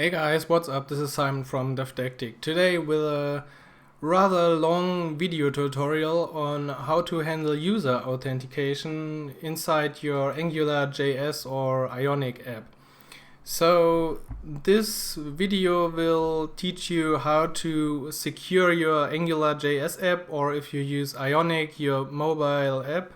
Hey guys, what's up? This is Simon from DevTactic. Today with a rather long video tutorial on how to handle user authentication inside your AngularJS or Ionic app. So this video will teach you how to secure your AngularJS app, or if you use Ionic, your mobile app.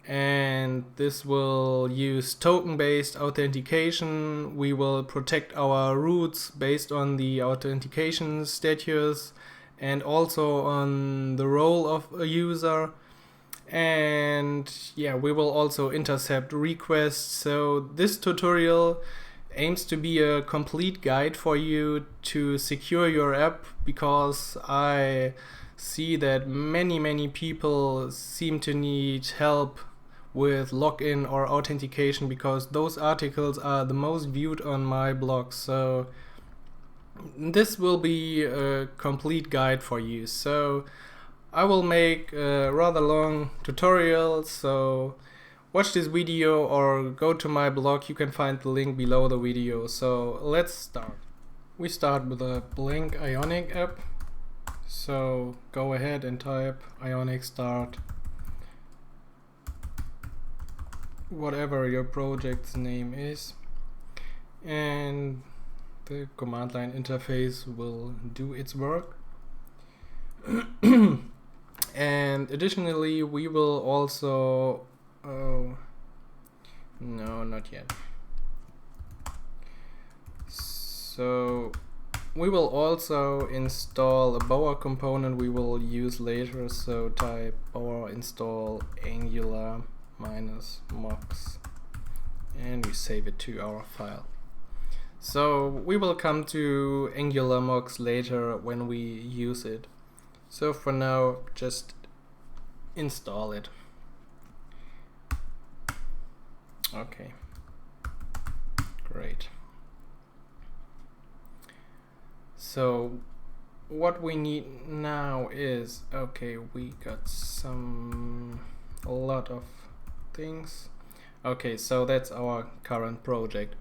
And this will use token-based authentication. We will protect our roots based on the authentication status and also on the role of a user. And yeah, we will also intercept requests. So this tutorial aims to be a complete guide for you to secure your app, because I see that many people seem to need help with login or authentication, because those articles are the most viewed on my blog. So this will be a complete guide for you. So I will make a rather long tutorial, so watch this video or go to my blog. You can find the link below the video. So let's start. We start with a blank Ionic app. So go ahead and type Ionic start whatever your project's name is, and the command line interface will do its work. And additionally, we will also no, not yet. So we will also install a Bower component we will use later. So type Bower install Angular -mox and we save it to our file. So we will come to Angular mox later when we use it. So for now, just install it. Okay, great. So what we need now is, okay, we got a lot of things. Okay, so that's our current project.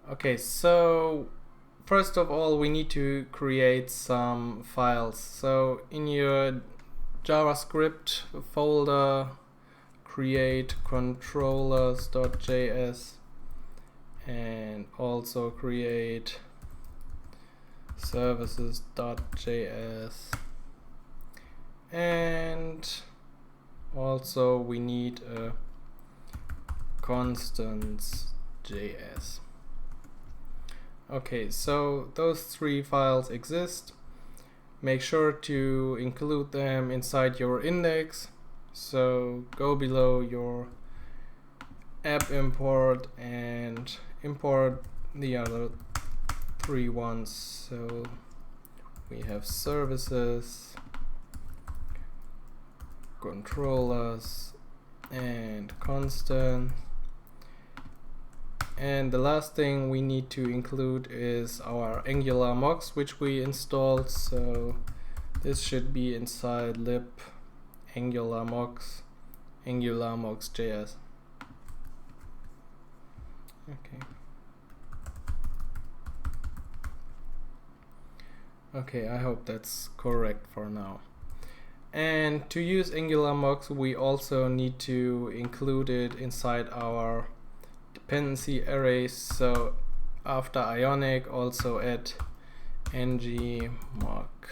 Okay, so first of all, we need to create some files. So in your JavaScript folder, create controllers.js and also create services.js, and also we need a constants.js. Okay, so those three files exist. Make sure to include them inside your index. So go below your app import and import the other three ones. So we have services, controllers, and constant. And the last thing we need to include is our Angular mox, which we installed. So this should be inside lib Angular mox, Angular mox.js. Okay. Okay, I hope that's correct for now. And to use Angular mox, we also need to include it inside our dependency arrays. So after Ionic, also add ng mock.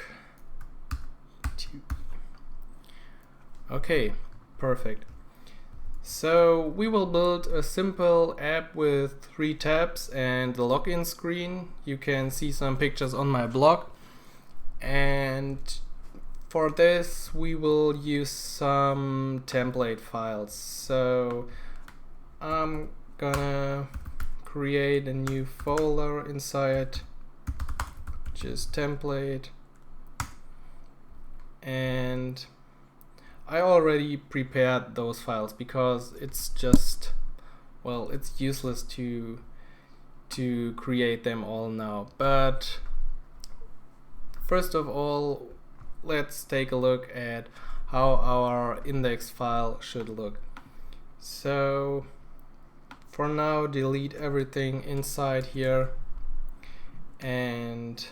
Okay, perfect. So we will build a simple app with 3 tabs and the login screen. You can see some pictures on my blog. And for this, we will use some template files. So I'm gonna create a new folder inside, which is template. And I already prepared those files because it's just, well, it's useless to create them all now. But first of all, let's take a look at how our index file should look. So for now, delete everything inside here and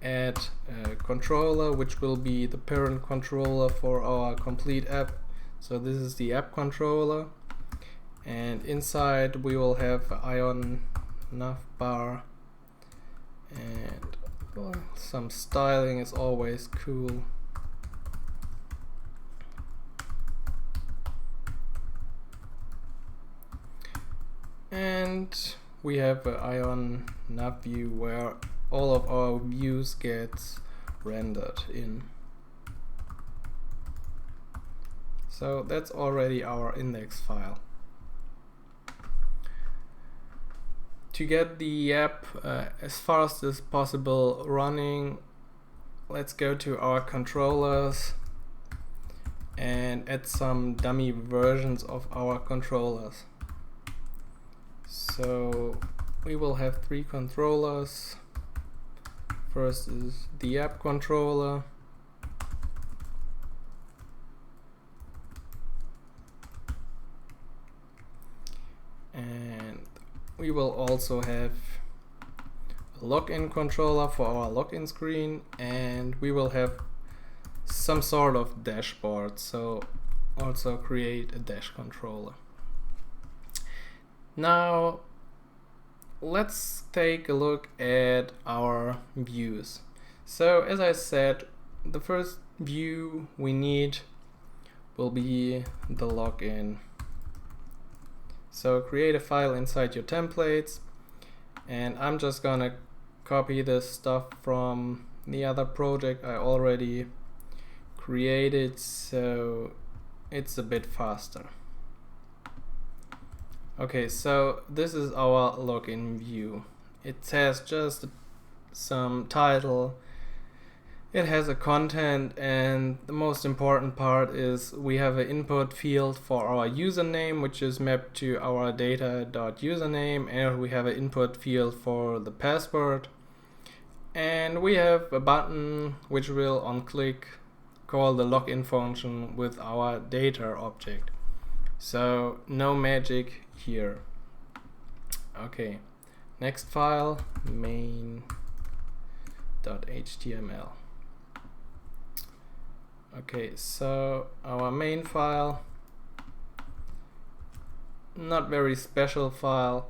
add a controller, which will be the parent controller for our complete app. So this is the app controller, and inside we will have Ion navbar, and well, some styling is always cool. And we have an Ion nav view where all of our views gets rendered in. So that's already our index file. To get the app as fast as possible running, let's go to our controllers and add some dummy versions of our controllers. So we will have 3 controllers. First is the app controller, and we will also have a login controller for our login screen, and we will have some sort of dashboard, so also create a dash controller. Now let's take a look at our views. So as I said, the first view we need will be the login. So create a file inside your templates, and I'm just gonna copy this stuff from the other project I already created, so it's a bit faster. Okay, so this is our login view. It has just some title, it has a content, and the most important part is we have an input field for our username, which is mapped to our data.username, and we have an input field for the password, and we have a button which will on click call the login function with our data object. So no magic here. Okay, next file, main.html. Okay, so our main file, not very special file.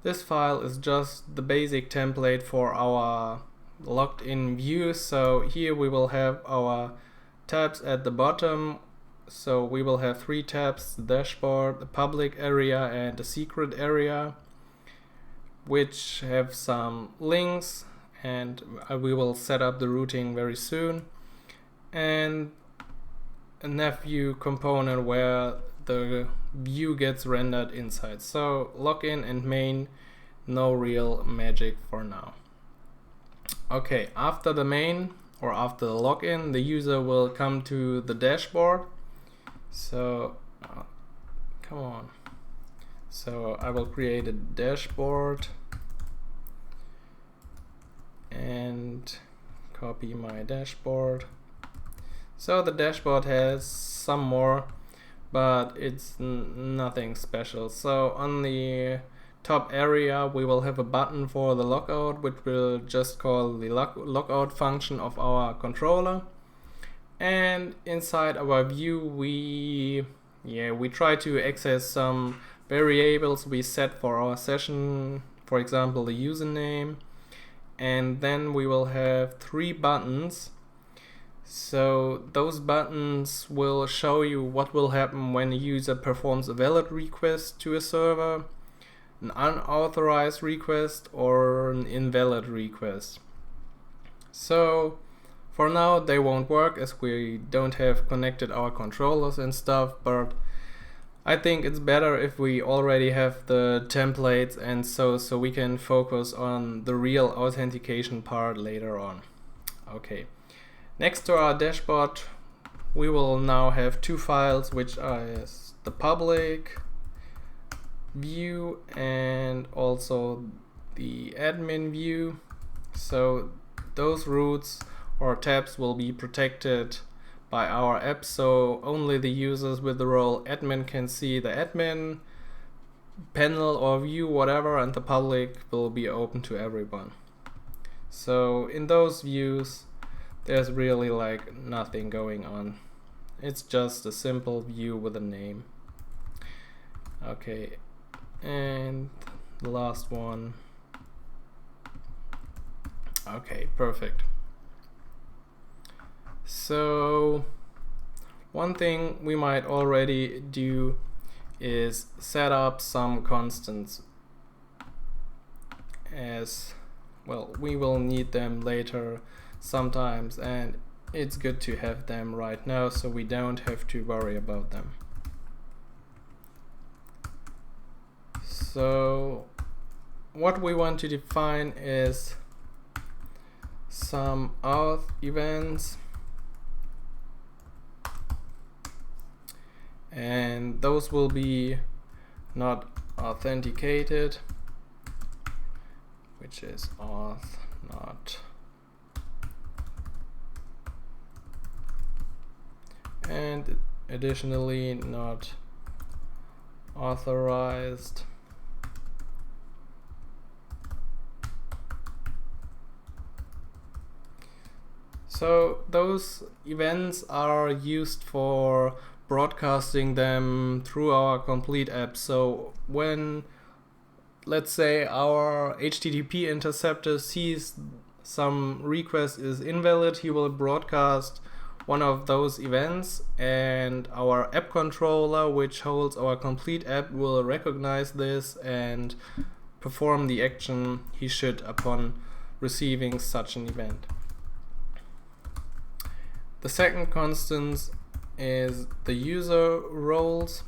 This file is just the basic template for our logged in view. So here we will have our tabs at the bottom. So we will have 3 tabs: the dashboard, the public area, and the secret area, which have some links, and we will set up the routing very soon, and a nav view component where the view gets rendered inside. So login and main, no real magic for now. Okay, after the main or after the login, the user will come to the dashboard. So come on. So I will create a dashboard and copy my dashboard. So the dashboard has some more, but it's nothing special. So on the top area we will have a button for the logout, which will just call the logout function of our controller. And inside our view we try to access some variables we set for our session, for example the username, and then we will have 3 buttons. So those buttons will show you what will happen when a user performs a valid request to a server, an unauthorized request, or an invalid request. So for now they won't work as we don't have connected our controllers and stuff, but I think it's better if we already have the templates, and so we can focus on the real authentication part later on. Okay, next to our dashboard we will now have 2 files, which are the public view and also the admin view. So those routes or tabs will be protected by our app, so only the users with the role admin can see the admin panel or view, whatever, and the public will be open to everyone. So in those views, there's really like nothing going on. It's just a simple view with a name. Okay, and the last one. Okay, perfect. So one thing we might already do is set up some constants, as well we will need them later sometimes, and it's good to have them right now so we don't have to worry about them. So what we want to define is some auth events, and those will be not authenticated, which is auth not, and additionally not authorized. So those events are used for broadcasting them through our complete app. So when, let's say, our HTTP interceptor sees some request is invalid, he will broadcast one of those events, and our app controller, which holds our complete app, will recognize this and perform the action he should upon receiving such an event. The second constant is the user roles,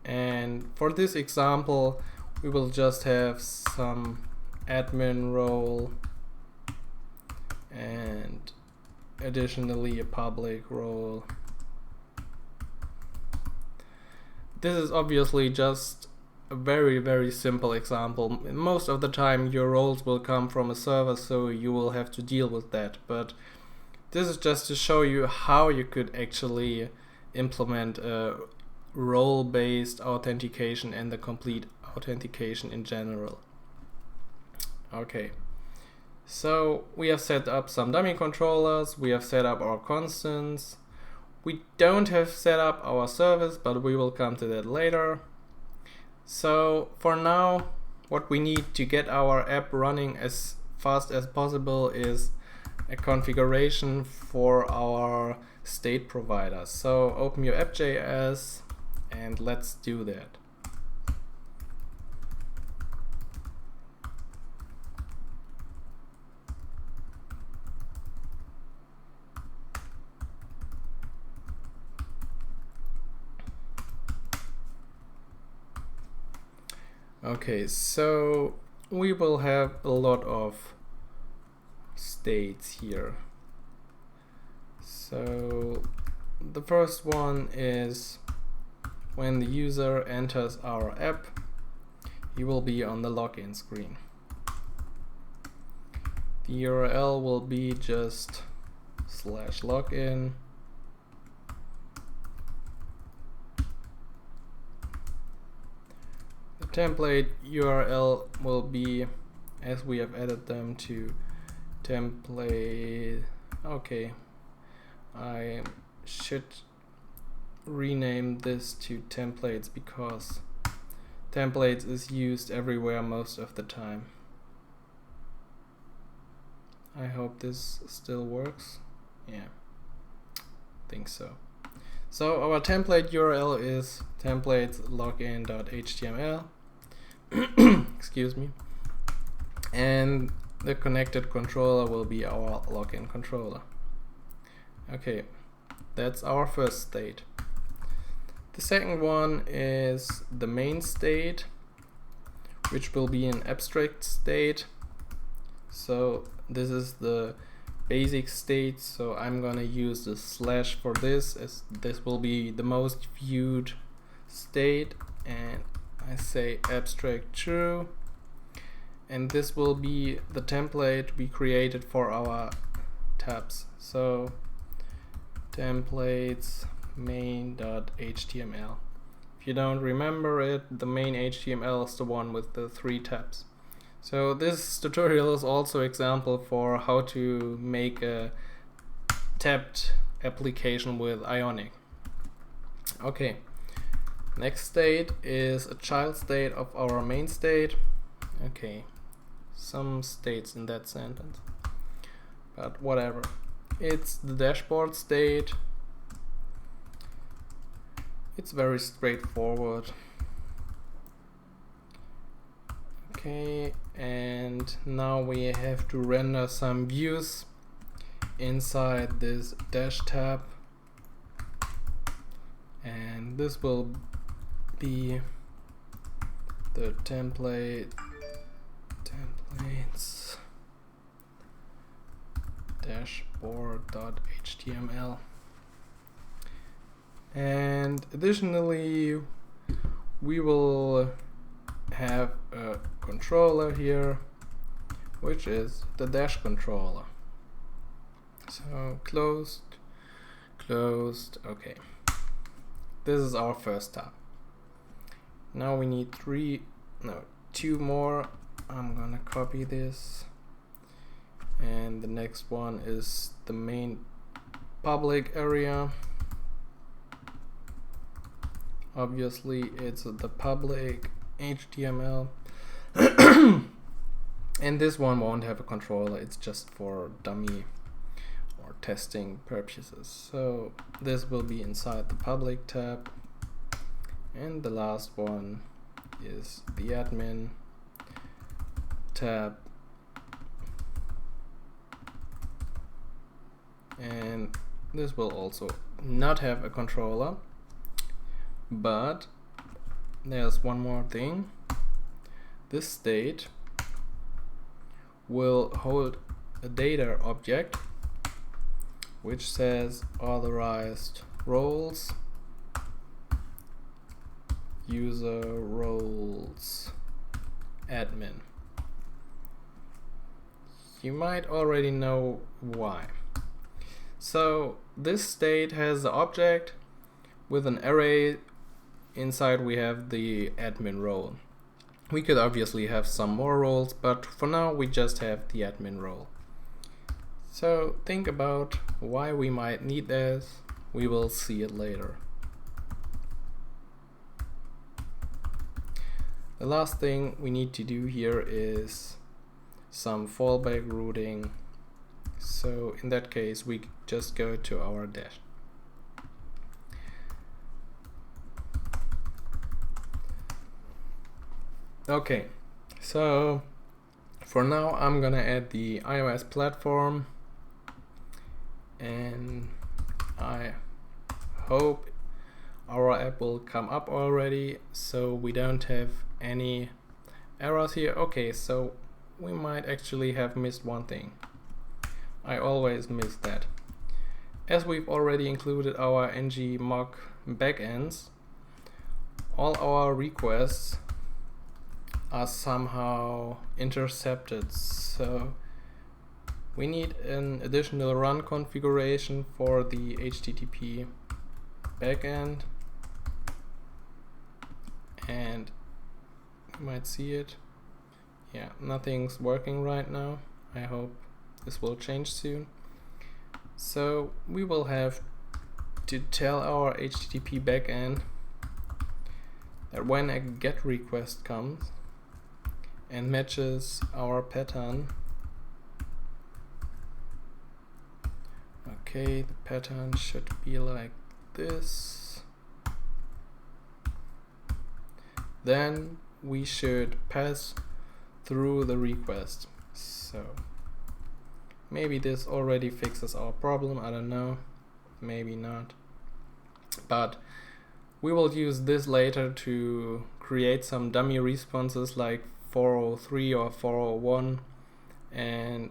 and for this example we will just have some admin role and additionally a public role. This is obviously just a very simple example. Most of the time your roles will come from a server, so you will have to deal with that, but this is just to show you how you could actually implement a role-based authentication and the complete authentication in general. Okay, so we have set up some dummy controllers, we have set up our constants. We don't have set up our service, but we will come to that later. So for now, what we need to get our app running as fast as possible is a configuration for our state provider. So open your app.js and let's do that. Okay, so we will have a lot of states here. So the first one is when the user enters our app, he will be on the login screen. The URL will be just /login. The template URL will be, as we have added them to template. Okay, I should rename this to templates because templates is used everywhere most of the time. I hope this still works. Yeah, think so. So our template URL is templates.login.html. Excuse me. And the connected controller will be our login controller. Okay, that's our first state. The second one is the main state, which will be an abstract state. So this is the basic state, so I'm gonna use the slash for this, as this will be the most viewed state, and I say abstract true, and this will be the template we created for our tabs. So templates main.html. If you don't remember it, the main HTML is the one with the 3 tabs. So this tutorial is also example for how to make a tabbed application with Ionic. Okay, next state is a child state of our main state. Okay, some states in that sentence, but whatever. It's the dashboard state. It's very straightforward. Okay, and now we have to render some views inside this dash tab, and this will be the templates dashboard.html. And additionally, we will have a controller here, which is the dash controller. So closed, okay. This is our first tab. Now we need two more. I'm gonna copy this, and the next one is the main public area. Obviously it's the public HTML. And this one won't have a controller, it's just for dummy or testing purposes. So this will be inside the public tab, and the last one is the admin tab, and this will also not have a controller. But there's one more thing. This state will hold a data object which says authorized roles, user roles, admin. You might already know why. So this state has the object with an array. Inside we have the admin role. We could obviously have some more roles, but for now we just have the admin role. So think about why we might need this. We will see it later. The last thing we need to do here is some fallback routing. So in that case we just go to our dash. Okay, so for now I'm gonna add the iOS platform, and I hope our app will come up already so we don't have any errors here. Okay, so we might actually have missed one thing. I always miss that. As we've already included our ng mock backends, all our requests are somehow intercepted, so we need an additional run configuration for the HTTP backend, and you might see it. Yeah, nothing's working right now. I hope this will change soon. So we will have to tell our HTTP backend that when a GET request comes and matches our pattern, okay, the pattern should be like this, then we should pass through the request. So maybe this already fixes our problem, I don't know, maybe not, but we will use this later to create some dummy responses like 403 or 401, and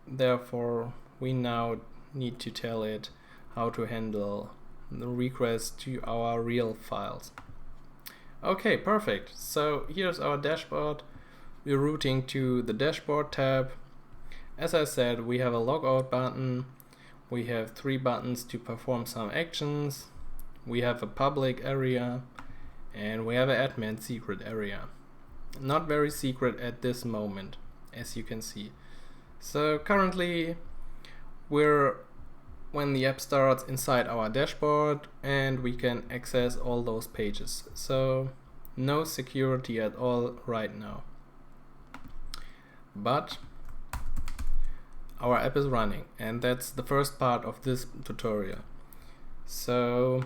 therefore we now need to tell it how to handle the request to our real files. Okay, perfect. So here's our dashboard. We're routing to the dashboard tab. As I said, we have a logout button. We have 3 buttons to perform some actions. We have a public area, and we have an admin secret area. not very secret at this moment, as you can see. So currently when the app starts inside our dashboard, and we can access all those pages. So no security at all right now. But our app is running, and that's the first part of this tutorial. So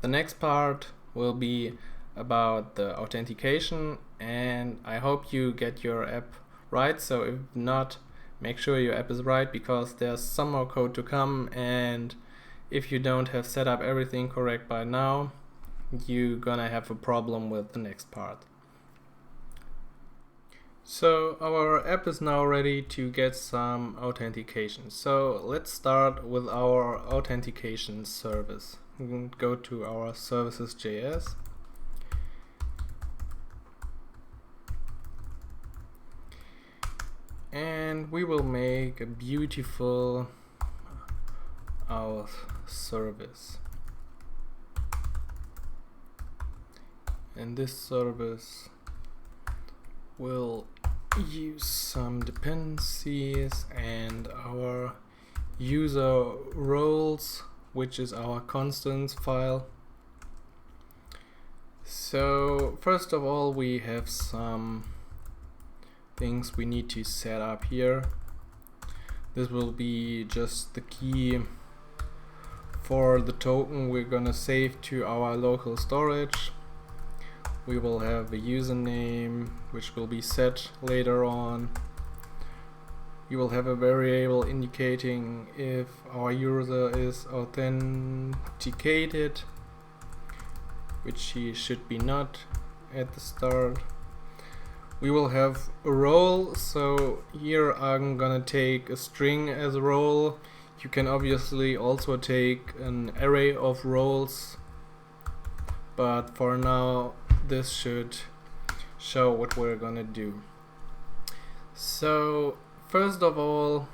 the next part will be about the authentication, and I hope you get your app right. So if not, make sure your app is right, because there's some more code to come, and if you don't have set up everything correct by now, you're gonna have a problem with the next part. So our app is now ready to get some authentication. So let's start with our authentication service. We can go to our services.js. And we will make a beautiful auth service. And this service will use some dependencies and our user roles, which is our constants file. So first of all, we have some things we need to set up here. This will be just the key for the token we're gonna save to our local storage. We will have a username, which will be set later on. You will have a variable indicating if our user is authenticated, which he should be not at the start. We will have a role, so here I'm gonna take a string as a role. You can obviously also take an array of roles, but for now this should show what we're gonna do. So first of all,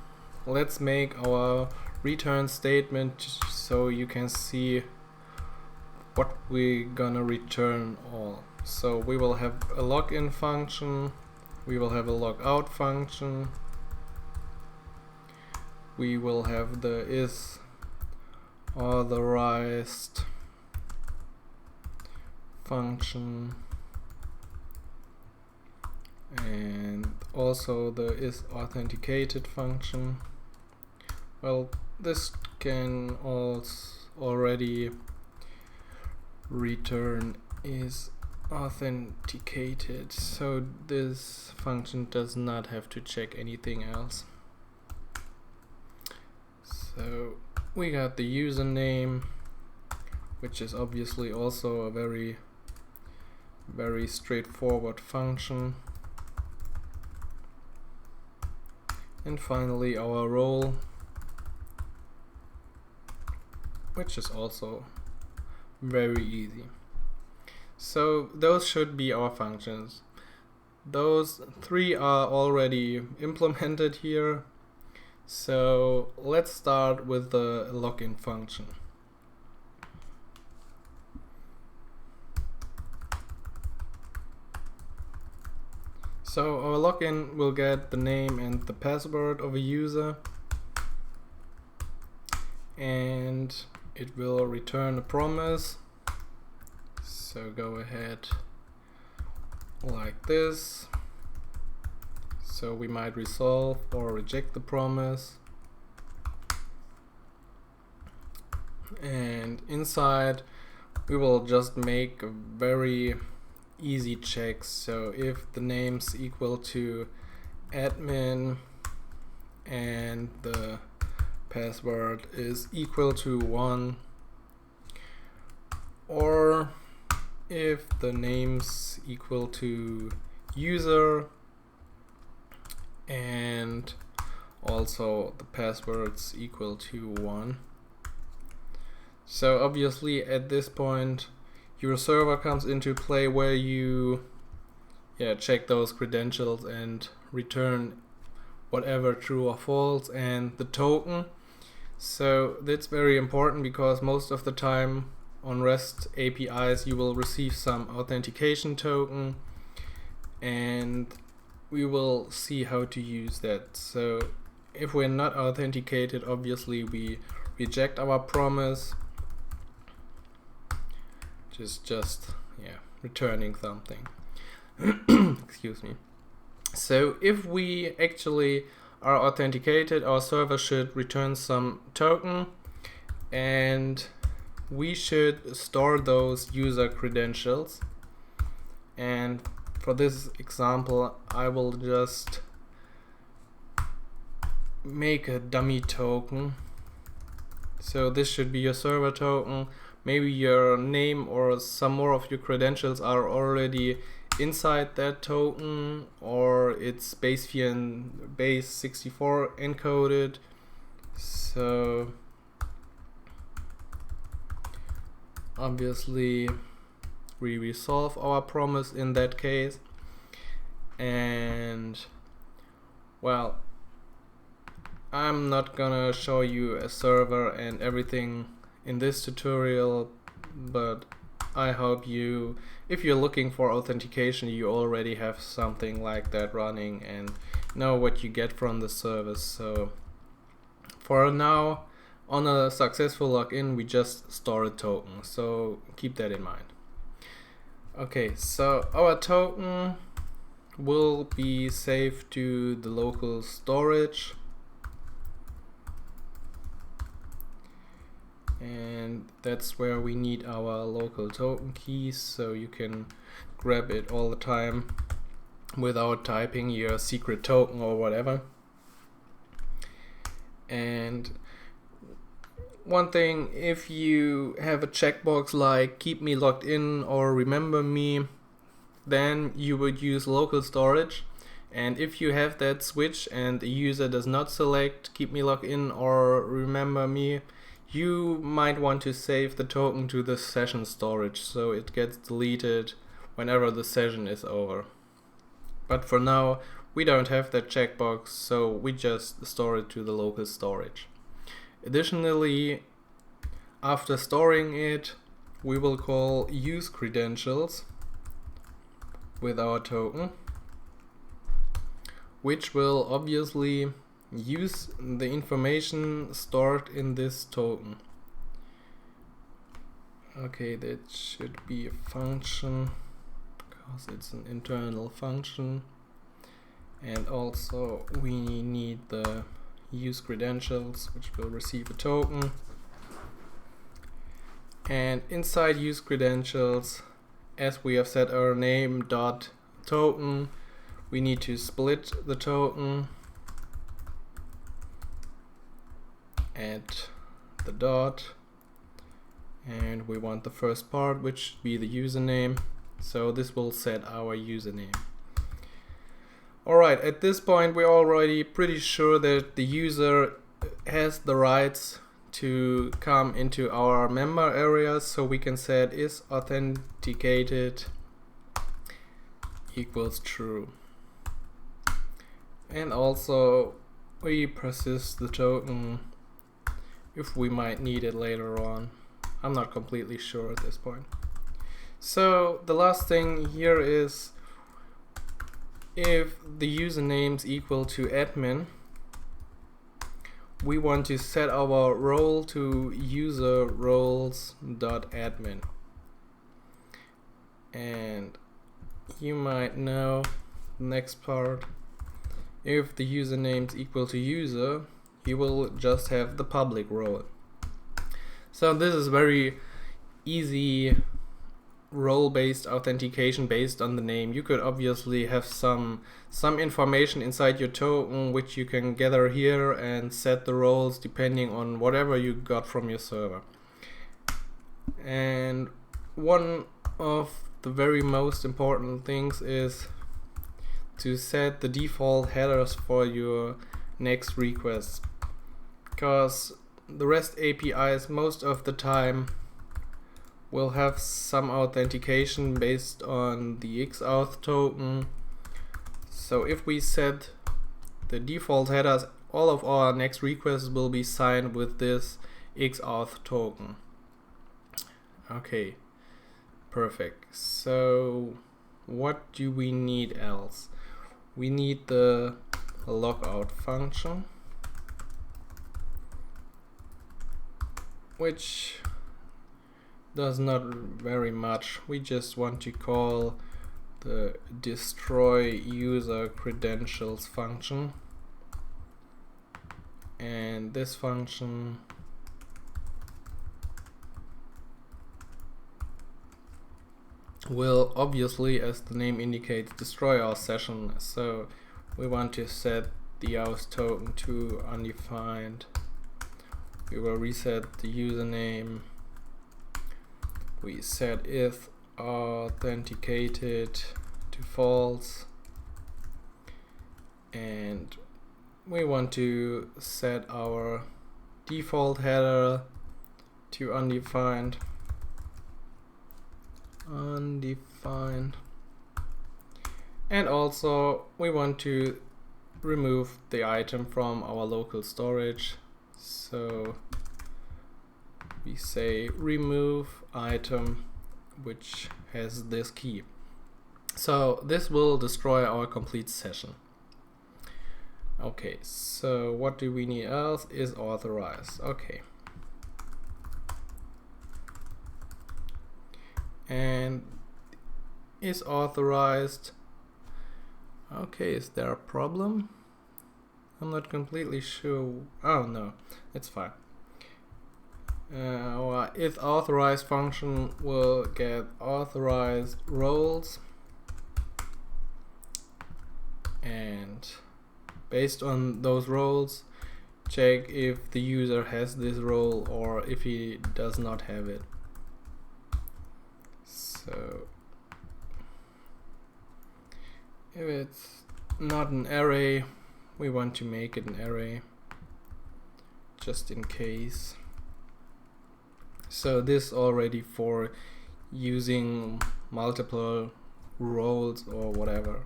let's make our return statement so you can see what we're gonna return all. So we will have a login function, we will have a logout function, we will have the is authorized function, and also the is authenticated function. Well, this can also already return is authenticated, so this function does not have to check anything else. So we got the username, which is obviously also a very straightforward function, and finally our role, which is also very easy. So those should be our functions. Those three are already implemented here. So let's start with the login function. So our login will get the name and the password of a user, and it will return a promise. So go ahead like this. So we might resolve or reject the promise. And inside we will just make a very easy check. So if the name's equal to admin and the password is equal to 1, or if the name's equal to user and also the password's equal to 1. So obviously at this point your server comes into play, where you check those credentials and return whatever true or false and the token. So that's very important, because most of the time on REST APIs you will receive some authentication token, and we will see how to use that. So if we're not authenticated, obviously we reject our promise, just returning something. Excuse me. So if we actually are authenticated, our server should return some token, and we should store those user credentials. And for this example, I will just make a dummy token. So this should be your server token. Maybe your name or some more of your credentials are already inside that token, or it's base-4 and base64 encoded. So obviously we resolve our promise in that case. And well, I'm not gonna show you a server and everything in this tutorial, but I hope you, if you're looking for authentication, you already have something like that running and know what you get from the service. So for now, on a successful login, we just store a token, so keep that in mind. Okay, so our token will be saved to the local storage, and that's where we need our local token keys, so you can grab it all the time without typing your secret token or whatever. And one thing, if you have a checkbox like keep me logged in or remember me, then you would use local storage. And if you have that switch and the user does not select keep me logged in or remember me, you might want to save the token to the session storage, so it gets deleted whenever the session is over. But for now, we don't have that checkbox, so we just store it to the local storage. Additionally, after storing it, we will call use credentials with our token, which will obviously use the information stored in this token. Okay, that should be a function because it's an internal function, and also we need the use credentials, which will receive a token. And inside use credentials, as we have set our name dot token, we need to split the token, add the dot, and we want the first part, which should be the username, so this will set our username. Alright, at this point we're already pretty sure that the user has the rights to come into our member area, so we can set is authenticated equals true. And also we persist the token if we might need it later on. I'm not completely sure at this point. So the last thing here is, if the username is equal to admin, we want to set our role to user roles.admin. And you might know the next part, if the username is equal to user, he will just have the public role. So this is very easy role-based authentication based on the name. You could obviously have some information inside your token which you can gather here and set the roles depending on whatever you got from your server. And one of the very most important things is to set the default headers for your next requests, because the REST APIs most of the time will have some authentication based on the XAuth token. So if we set the default headers, all of our next requests will be signed with this XAuth token. Okay, perfect. So what do we need else? We need the logout function, which does not very much. We just want to call the destroy user credentials function, and this function will obviously, as the name indicates, destroy our session. So we want to set the auth token to undefined. We will reset the username. We set if authenticated to false, and we want to set our default header to undefined. And also we want to remove the item from our local storage, so we say remove item which has this key. So this will destroy our complete session. Okay, so what do we need else is authorize. Okay, and is authorized. Okay, is there a problem? I'm not completely sure. Oh no, it's fine. Our if authorized function will get authorized roles, and based on those roles check if the user has this role or if he does not have it. So if it's not an array, we want to make it an array just in case. So this already for using multiple roles or whatever.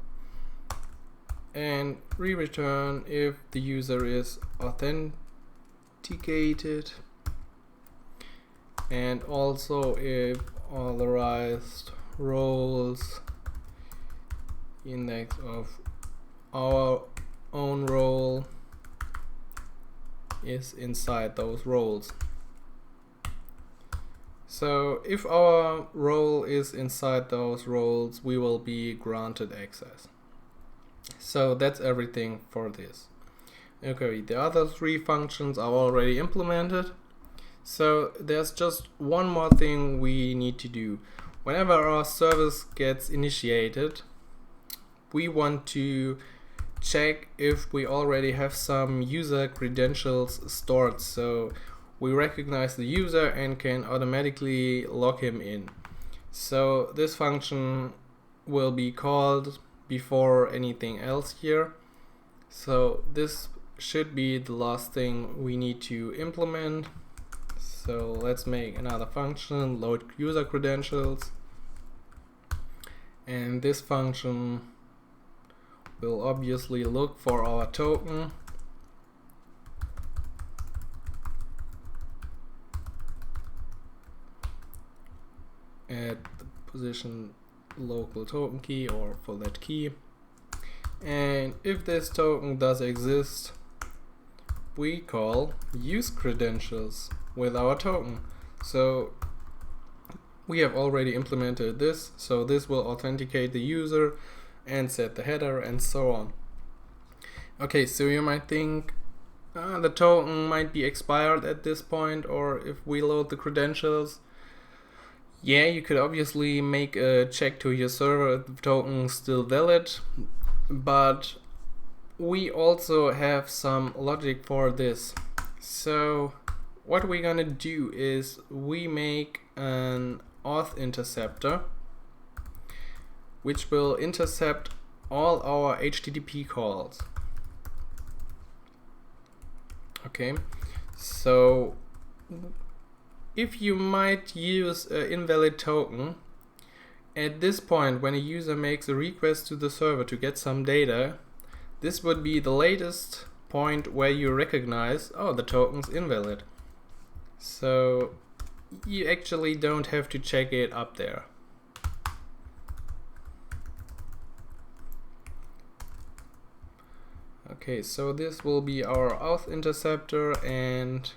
And return if the user is authenticated, and also if authorized roles index of our own role is inside those roles. So if our role is inside those roles, we will be granted access. So that's everything for this. Okay, the other three functions are already implemented. So there's just one more thing we need to do. Whenever our service gets initiated, we want to check if we already have some user credentials stored. So we recognize the user and can automatically log him in. So this function will be called before anything else here. So this should be the last thing we need to implement. So let's make another function, load user credentials, and this function will obviously look for our token at the position local token key or for that key, and if this token does exist, we call use credentials with our token. So we have already implemented this, so this will authenticate the user and set the header and so on. Okay, so you might think the token might be expired at this point, or if we load the credentials, yeah, you could obviously make a check to your server if the token is still valid, but we also have some logic for this. So what we're gonna do is we make an Auth Interceptor which will intercept all our HTTP calls. Okay, so if you might use an invalid token, at this point when a user makes a request to the server to get some data, this would be the latest point where you recognize, oh, the token's invalid. So you actually don't have to check it up there. Okay, so this will be our Auth Interceptor, and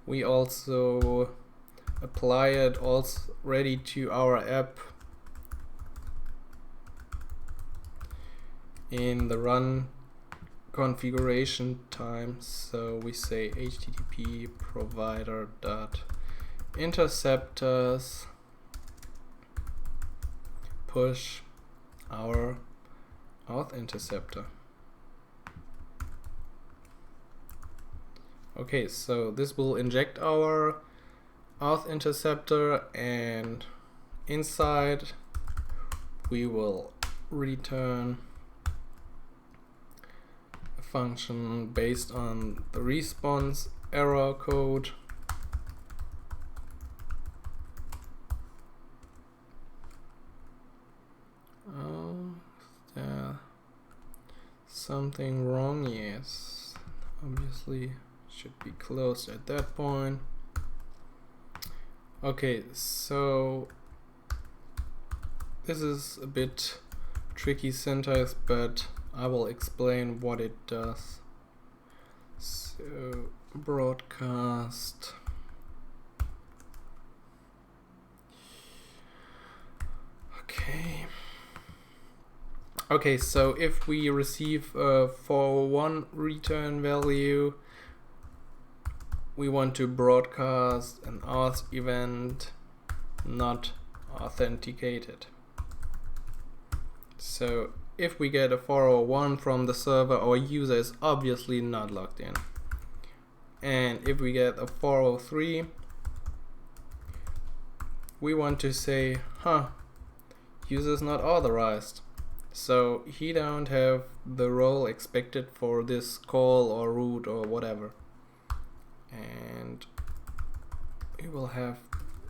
we also apply it already to our app in the run configuration time. So we say http provider.interceptors push our Auth Interceptor. Okay, so this will inject our Auth Interceptor, and inside we will return a function based on the response error code. Oh, is there something wrong? Yes, obviously should be closed at that point. Okay, so this is a bit tricky syntax, but I will explain what it does. So broadcast Okay, so if we receive a 401 return value, we want to broadcast an auth event not authenticated. So if we get a 401 from the server, our user is obviously not logged in. And if we get a 403, we want to say, user is not authorized. So he don't have the role expected for this call or route or whatever. And we will have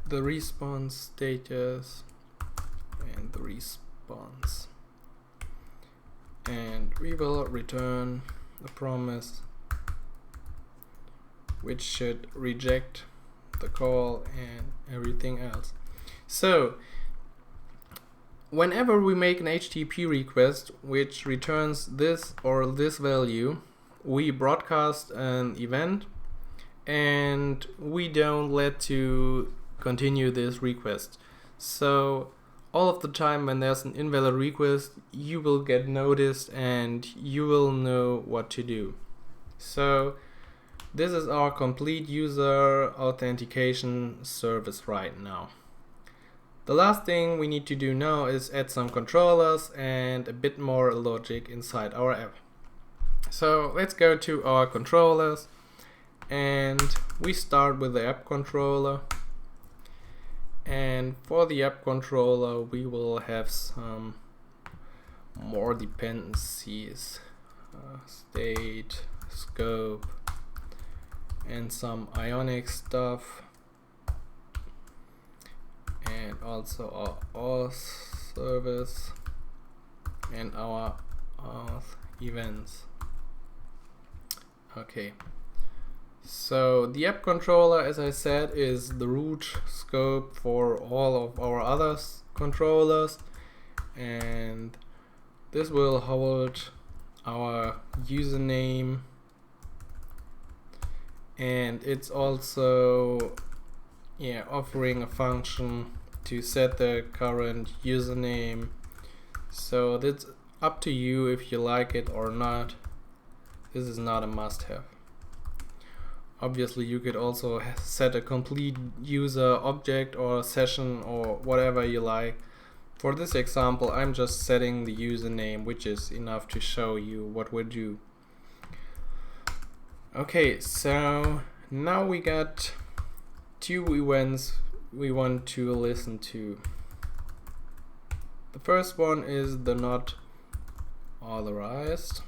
the response status and the response. And we will return the promise, which should reject the call and everything else. So whenever we make an HTTP request which returns this or this value, we broadcast an event and we don't let to continue this request. So all of the time when there's an invalid request, you will get noticed and you will know what to do. So this is our complete user authentication service right now. The last thing we need to do now is add some controllers and a bit more logic inside our app. So let's go to our controllers, and we start with the app controller. And for the app controller, we will have some more dependencies, state, scope, and some Ionic stuff, and also our auth service and our auth events. Okay, so the app controller, as I said, is the root scope for all of our other controllers, and this will hold our username, and it's also offering a function to set the current username. So that's up to you if you like it or not. This is not a must-have. Obviously you could also set a complete user object or session or whatever you like. For this example, I'm just setting the username, which is enough to show you what we do. Okay, so now we got two events we want to listen to. The first one is the not authorized.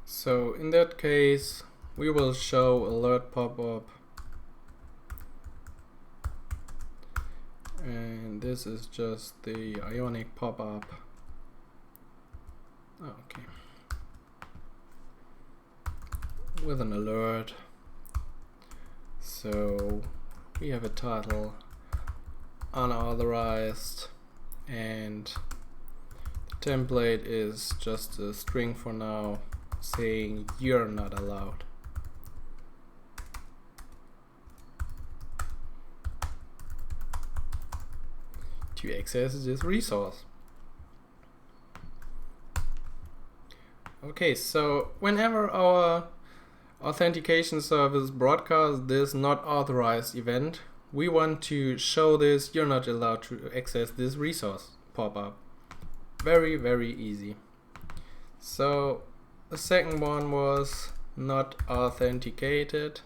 So in that case, we will show alert pop-up, and this is just the Ionic pop-up. Okay, with an alert. So we have a title unauthorized, and the template is just a string for now saying you're not allowed. To access this resource. Okay, so whenever our authentication service broadcasts this not authorized event, we want to show this you're not allowed to access this resource pop-up. Very, very easy. So the second one was not authenticated.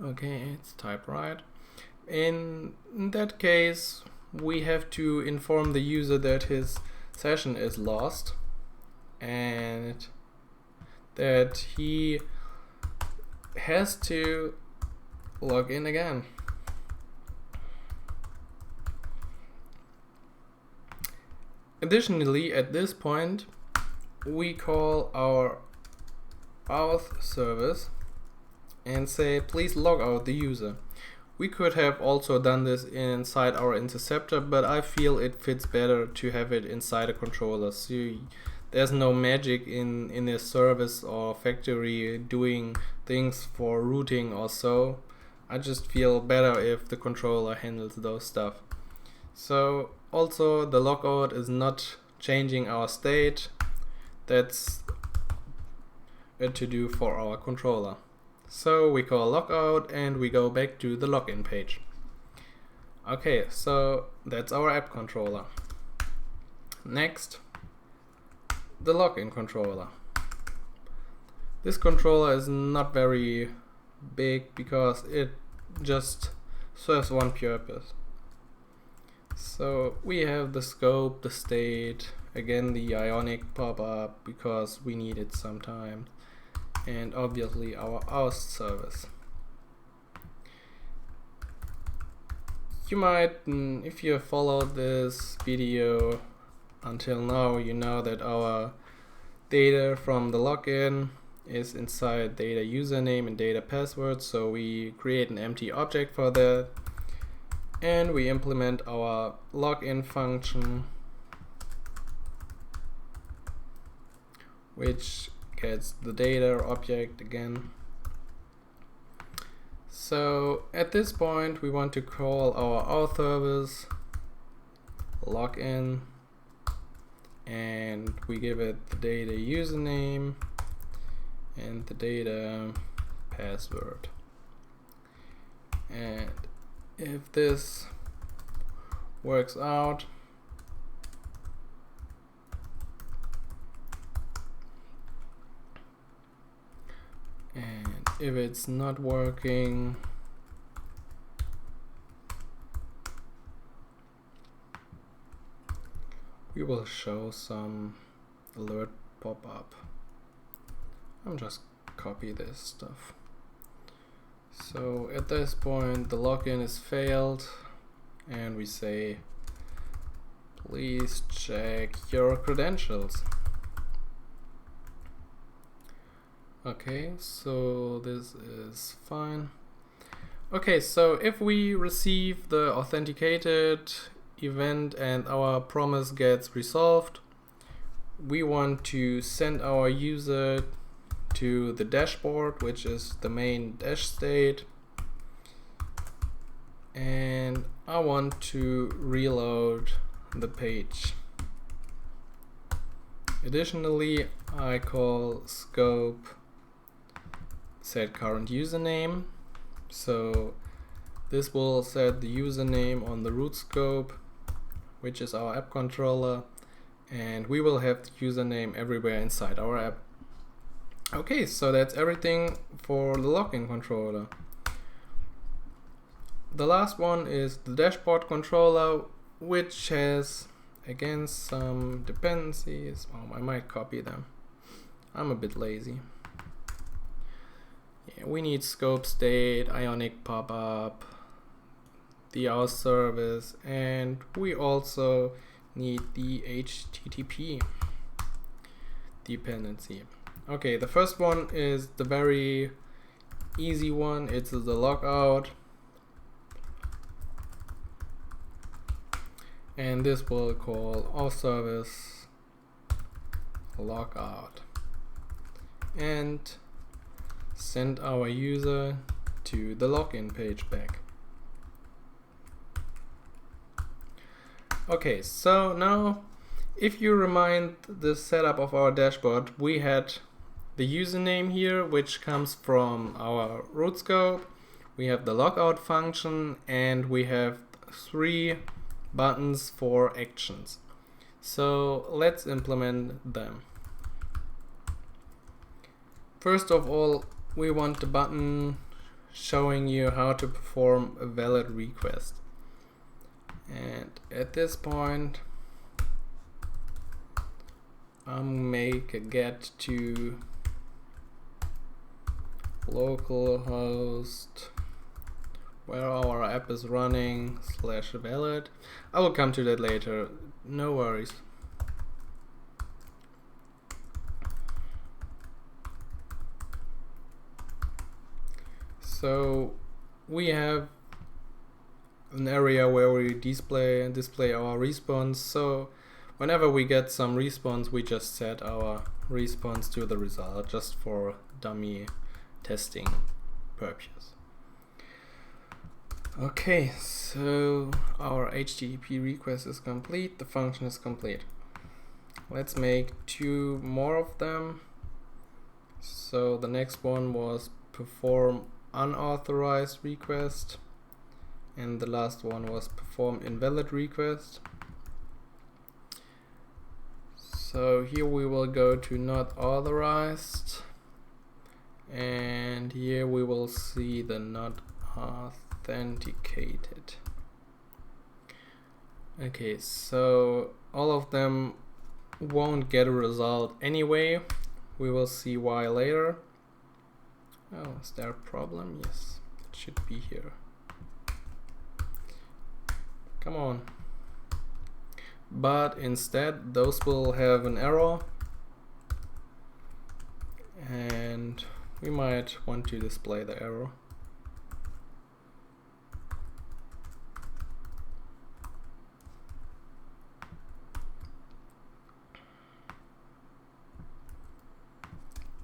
Okay, it's typed right. In that case, we have to inform the user that his session is lost and that he has to log in again. Additionally, at this point, we call our Auth service and say, please log out the user. We could have also done this inside our interceptor, but I feel it fits better to have it inside a controller. So there's no magic in a service or factory doing things for routing or so. I just feel better if the controller handles those stuff. So also the logout is not changing our state. That's a to-do for our controller. So we call logout and we go back to the login page. Okay, so that's our app controller. Next, the login controller. This controller is not very big because it just serves one purpose. So we have the scope, the state, again the Ionic pop-up because we need it sometimes, and obviously our Auth service. You might, if you have followed this video until now, you know that our data from the login is inside data username and data password, so we create an empty object for that and we implement our login function, which gets the data object again. So at this point we want to call our Auth service login and we give it the data username and the data password. And if this works out, and if it's not working, we will show some alert pop up. I'm just copy this stuff. So at this point the login is failed and we say please check your credentials. Okay, so this is fine. Okay, so if we receive the authenticated event and our promise gets resolved, we want to send our user to the dashboard, which is the main dash state, and I want to reload the page. Additionally, I call scope set current username, so this will set the username on the root scope, which is our app controller, and we will have the username everywhere inside our app. Okay, so that's everything for the login controller. The last one is the dashboard controller, which has again some dependencies. I might copy them. I'm a bit lazy. Yeah, we need scope state, Ionic pop-up, the Auth service, and we also need the HTTP dependency. Okay, the first one is the very easy one. It's the logout, and this will call auth service logout and send our user to the login page back. Okay, so now if you remind the setup of our dashboard, we had the username here, which comes from our root scope. We have the logout function, and we have 3 buttons for actions. So let's implement them. First of all, we want the button showing you how to perform a valid request. And at this point, I'll make a get to localhost where our app is running /valid. I will come to that later, no worries. So we have an area where we display our response. So whenever we get some response, we just set our response to the result, just for dummy testing purposes. Okay, so our HTTP request is complete, the function is complete. Let's make 2 more of them. So the next one was perform unauthorized request, and the last one was perform invalid request. So here we will go to not authorized, and here we will see the not authenticated. Okay, so all of them won't get a result anyway. We will see why later. Oh, is there a problem? Yes, it should be here. Come on. But instead, those will have an error, and we might want to display the error.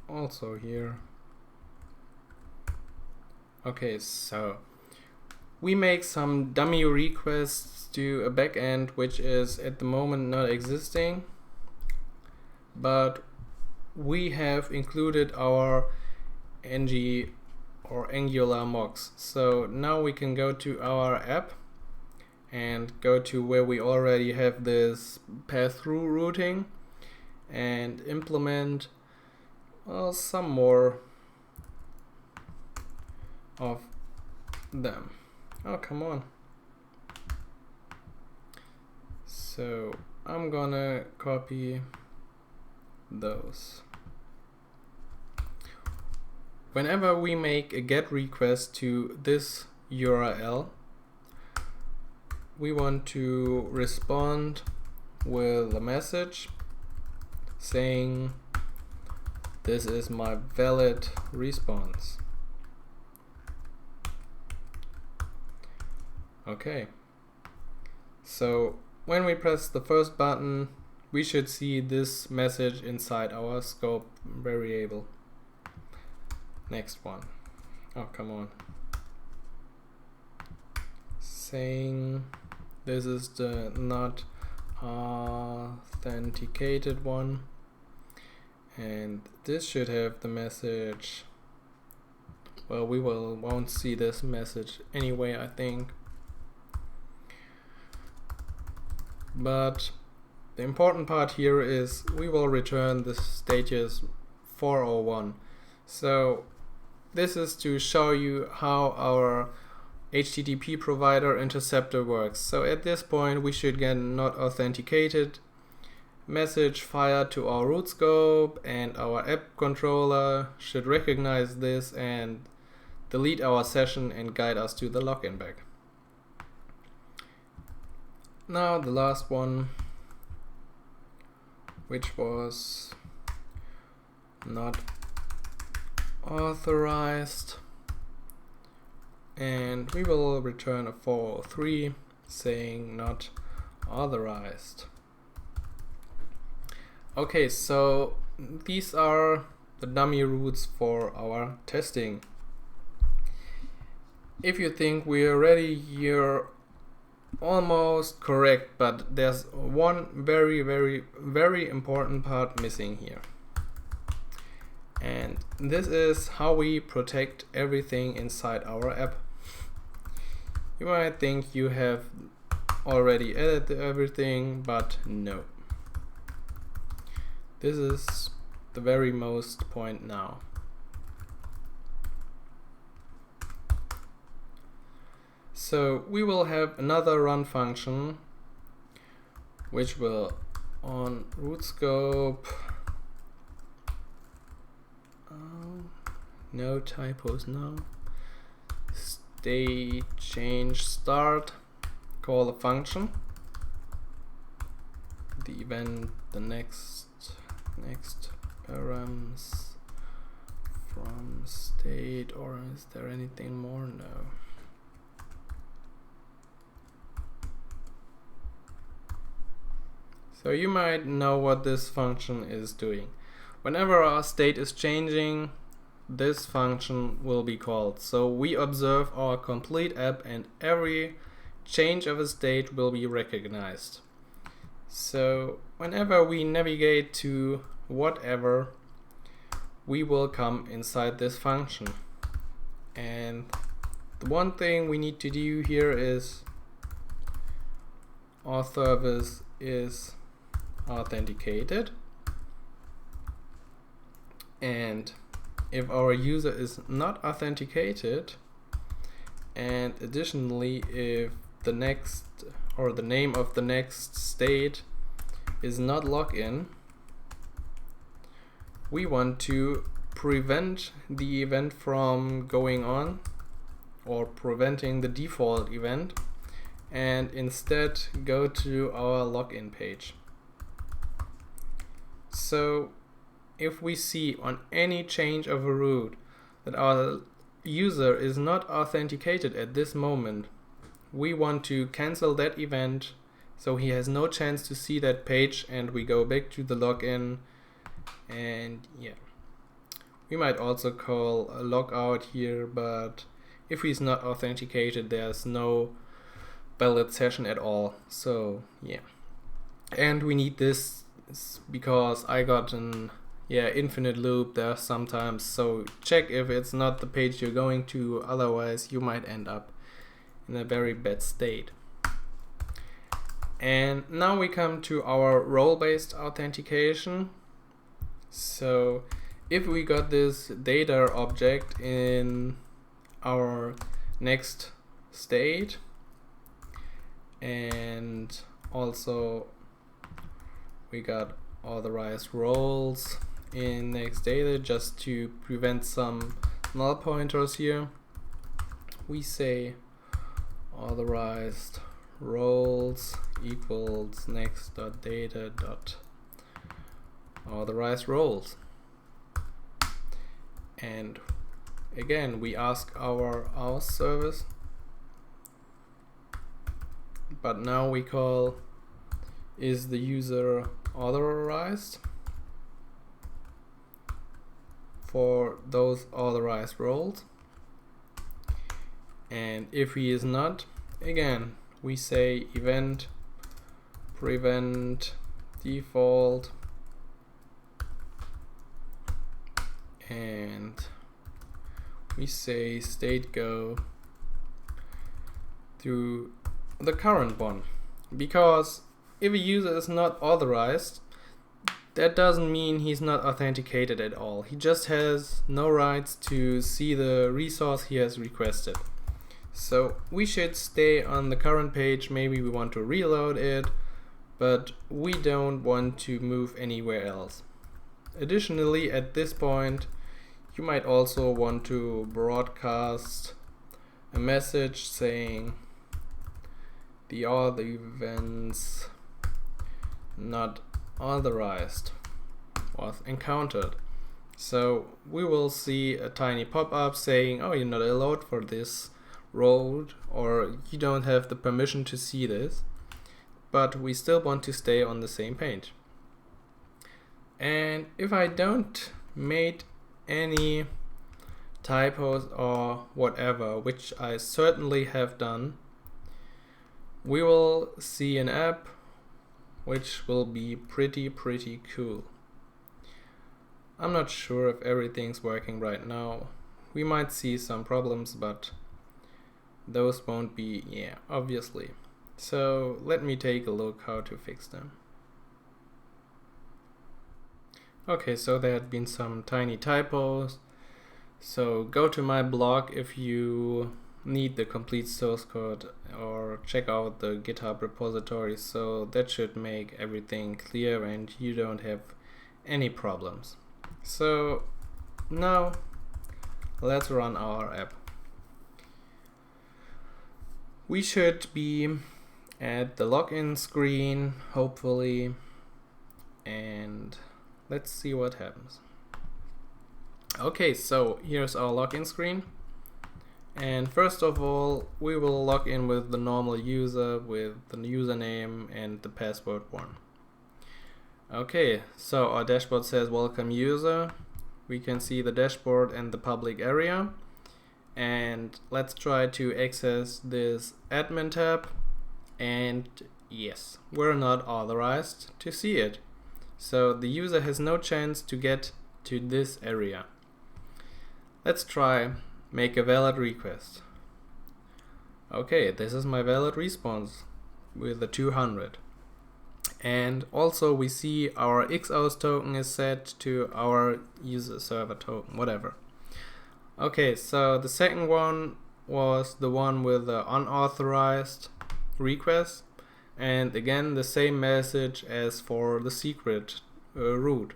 Also here. Okay, so we make some dummy requests to a backend which is at the moment not existing, but we have included our ng or Angular mocks. So now we can go to our app and go to where we already have this pass-through routing and implement some more of them. Oh, come on. So I'm gonna copy those. Whenever we make a GET request to this URL, we want to respond with a message saying this is my valid response. Okay, so when we press the first button, we should see this message inside our scope variable. Next one. Oh, come on. Saying this is the not authenticated one, and this should have the message. Well, we won't see this message anyway, I think. But the important part here is we will return the status 401. So this is to show you how our HTTP provider interceptor works. So at this point we should get not authenticated message fired to our root scope, and our app controller should recognize this and delete our session and guide us to the login back. Now the last one, which was not authorized. and we will return a 403 saying not authorized. Okay, so these are the dummy routes for our testing. If you think we're ready, you're almost correct, but there's one very important part missing here. And this is how we protect everything inside our app. You might think you have already edited everything, but no. This is the very most point now. So we will have another run function which will on root scope, no typos, no, state change start, call the function, the event, the next params from state, or is there anything more? No. So you might know what this function is doing. Whenever our state is changing, this function will be called. So we observe our complete app and every change of a state will be recognized. So whenever we navigate to whatever, we will come inside this function. And the one thing we need to do here is our service is authenticated, and if our user is not authenticated, and additionally if the next or the name of the next state is not login, we want to prevent the event from going on or preventing the default event, and instead go to our login page. So if we see on any change of a route that our user is not authenticated at this moment, we want to cancel that event so he has no chance to see that page, and we go back to the login. And yeah, we might also call a logout here, but if he's not authenticated, there's no valid session at all. So yeah, and we need this because I got an infinite loop there sometimes, so check if it's not the page you're going to, otherwise you might end up in a very bad state. And now we come to our role-based authentication. So if we got this data object in our next state, and also we got authorized roles in next data, just to prevent some null pointers here, we say authorized roles equals next.data.authorized roles. And again, we ask our auth service, but now we call is the user authorized for those authorized roles, and if he is not, again we say event prevent default, and we say state go to the current one, because if a user is not authorized, that doesn't mean he's not authenticated at all. He just has no rights to see the resource he has requested. So we should stay on the current page. Maybe we want to reload it, but we don't want to move anywhere else. Additionally, at this point, you might also want to broadcast a message saying the auth events not authorized was encountered. So we will see a tiny pop-up saying, oh, you're not allowed for this road, or you don't have the permission to see this, but we still want to stay on the same page. And if I don't made any typos or whatever, which I certainly have done, we will see an app which will be pretty cool. I'm not sure if everything's working right now. We might see some problems, but those won't be, obviously. So let me take a look how to fix them. Okay, so there had been some tiny typos. So go to my blog if you need the complete source code, or check out the GitHub repository. So that should make everything clear and you don't have any problems. So now let's run our app. We should be at the login screen, hopefully, and let's see what happens. Okay, so here's our login screen, and first of all we will log in with the normal user with the username and the password one. Okay, so our dashboard says welcome user. We can see the dashboard and the public area, and let's try to access this admin tab, and yes, we're not authorized to see it, so the user has no chance to get to this area. Let's try make a valid request. Okay, this is my valid response with the 200. And also we see our XAuth token is set to our user server token, whatever. Okay, so the second one was the one with the unauthorized request, and again the same message as for the secret root.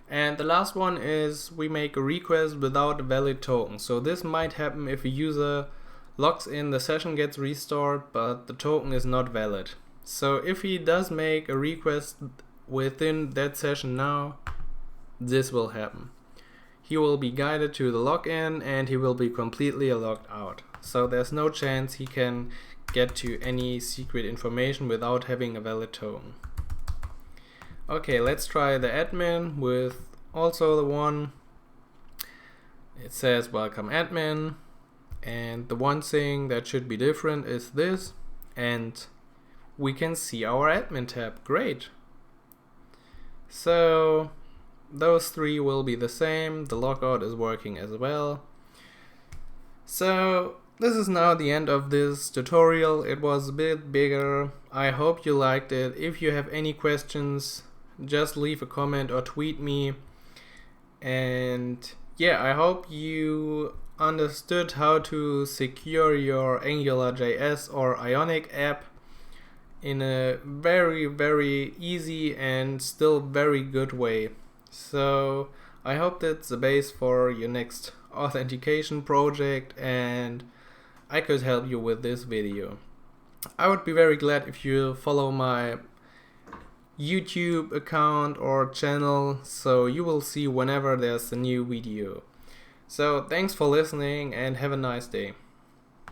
And the last one is we make a request without a valid token. So this might happen if a user logs in, the session gets restored, but the token is not valid. So if he does make a request within that session now, this will happen. He will be guided to the login and he will be completely logged out. So there's no chance he can get to any secret information without having a valid token. Okay, let's try the admin with also the one. It says welcome admin, and the one thing that should be different is this, and we can see our admin tab. Great. So those three will be the same. The logout is working as well. So this is now the end of this tutorial. It was a bit bigger. I hope you liked it. If you have any questions, just leave a comment or tweet me. And yeah, I hope you understood how to secure your AngularJS or Ionic app in a very easy and still very good way. So I hope that's the base for your next authentication project, and I could help you with this video. I would be very glad if you follow my YouTube account or channel, so you will see whenever there's a new video. So thanks for listening and have a nice day.